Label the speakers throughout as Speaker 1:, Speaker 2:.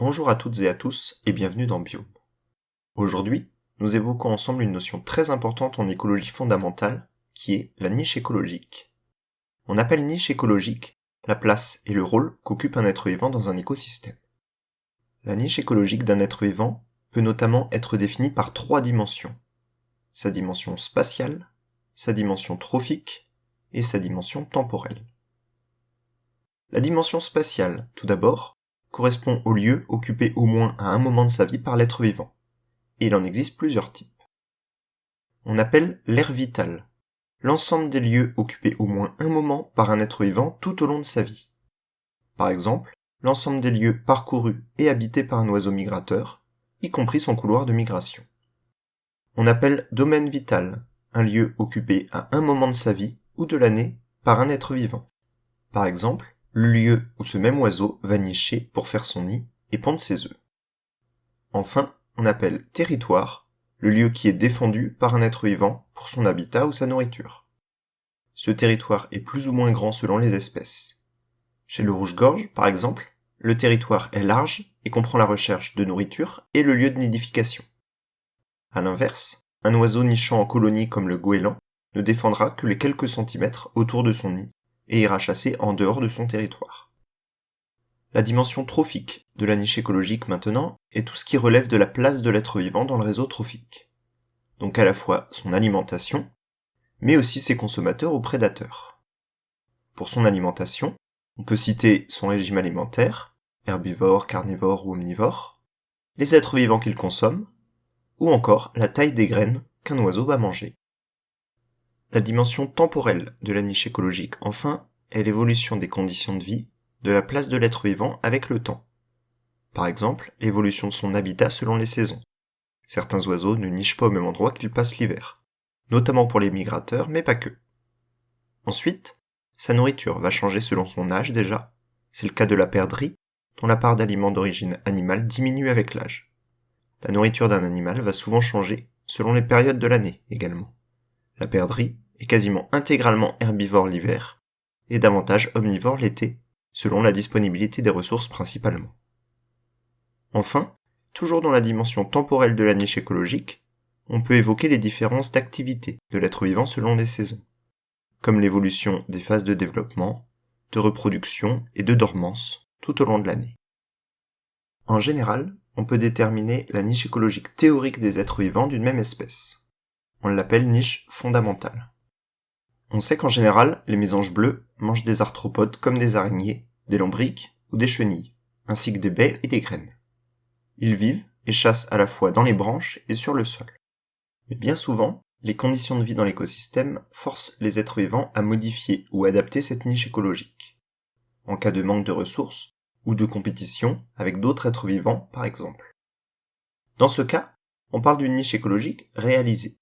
Speaker 1: Bonjour à toutes et à tous et bienvenue dans Bio. Aujourd'hui, nous évoquons ensemble une notion très importante en écologie fondamentale qui est la niche écologique. On appelle niche écologique la place et le rôle qu'occupe un être vivant dans un écosystème. La niche écologique d'un être vivant peut notamment être définie par 3 dimensions. Sa dimension spatiale, sa dimension trophique et sa dimension temporelle. La dimension spatiale, tout d'abord, correspond au lieu occupé au moins à un moment de sa vie par l'être vivant. Et il en existe plusieurs types. On appelle l'aire vitale l'ensemble des lieux occupés au moins un moment par un être vivant tout au long de sa vie. Par exemple, l'ensemble des lieux parcourus et habités par un oiseau migrateur, y compris son couloir de migration. On appelle domaine vital un lieu occupé à un moment de sa vie ou de l'année par un être vivant. Par exemple, le lieu où ce même oiseau va nicher pour faire son nid et pondre ses œufs. Enfin, on appelle territoire le lieu qui est défendu par un être vivant pour son habitat ou sa nourriture. Ce territoire est plus ou moins grand selon les espèces. Chez le rouge-gorge, par exemple, le territoire est large et comprend la recherche de nourriture et le lieu de nidification. À l'inverse, un oiseau nichant en colonie comme le goéland ne défendra que les quelques centimètres autour de son nid et ira chasser en dehors de son territoire. La dimension trophique de la niche écologique maintenant est tout ce qui relève de la place de l'être vivant dans le réseau trophique. Donc à la fois son alimentation, mais aussi ses consommateurs ou prédateurs. Pour son alimentation, on peut citer son régime alimentaire, herbivore, carnivore ou omnivore, les êtres vivants qu'il consomme, ou encore la taille des graines qu'un oiseau va manger. La dimension temporelle de la niche écologique, enfin, est l'évolution des conditions de vie, de la place de l'être vivant avec le temps. Par exemple, l'évolution de son habitat selon les saisons. Certains oiseaux ne nichent pas au même endroit qu'ils passent l'hiver, notamment pour les migrateurs, mais pas que. Ensuite, sa nourriture va changer selon son âge déjà. C'est le cas de la perdrix, dont la part d'aliments d'origine animale diminue avec l'âge. La nourriture d'un animal va souvent changer selon les périodes de l'année également. La perdrix est quasiment intégralement herbivore l'hiver et davantage omnivore l'été, selon la disponibilité des ressources principalement. Enfin, toujours dans la dimension temporelle de la niche écologique, on peut évoquer les différences d'activité de l'être vivant selon les saisons, comme l'évolution des phases de développement, de reproduction et de dormance tout au long de l'année. En général, on peut déterminer la niche écologique théorique des êtres vivants d'une même espèce. On l'appelle niche fondamentale. On sait qu'en général, les mésanges bleus mangent des arthropodes comme des araignées, des lombrics ou des chenilles, ainsi que des baies et des graines. Ils vivent et chassent à la fois dans les branches et sur le sol. Mais bien souvent, les conditions de vie dans l'écosystème forcent les êtres vivants à modifier ou adapter cette niche écologique, en cas de manque de ressources ou de compétition avec d'autres êtres vivants par exemple. Dans ce cas, on parle d'une niche écologique réalisée.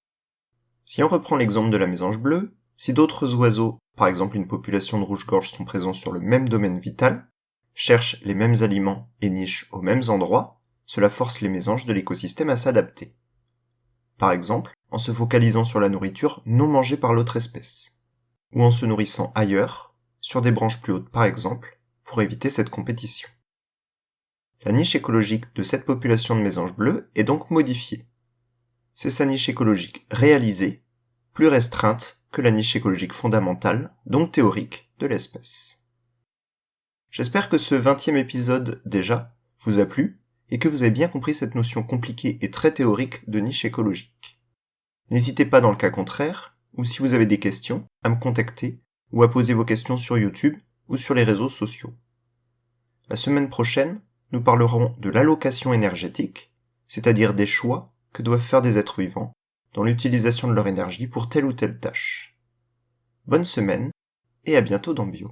Speaker 1: Si on reprend l'exemple de la mésange bleue, si d'autres oiseaux, par exemple une population de rouge-gorge sont présents sur le même domaine vital, cherchent les mêmes aliments et nichent aux mêmes endroits, cela force les mésanges de l'écosystème à s'adapter. Par exemple, en se focalisant sur la nourriture non mangée par l'autre espèce, ou en se nourrissant ailleurs, sur des branches plus hautes par exemple, pour éviter cette compétition. La niche écologique de cette population de mésanges bleus est donc modifiée. C'est sa niche écologique réalisée, plus restreinte que la niche écologique fondamentale, donc théorique, de l'espèce. J'espère que ce 20e épisode, déjà, vous a plu, et que vous avez bien compris cette notion compliquée et très théorique de niche écologique. N'hésitez pas dans le cas contraire, ou si vous avez des questions, à me contacter, ou à poser vos questions sur YouTube ou sur les réseaux sociaux. La semaine prochaine, nous parlerons de l'allocation énergétique, c'est-à-dire des choix que doivent faire des êtres vivants dans l'utilisation de leur énergie pour telle ou telle tâche. Bonne semaine, et à bientôt dans Bio.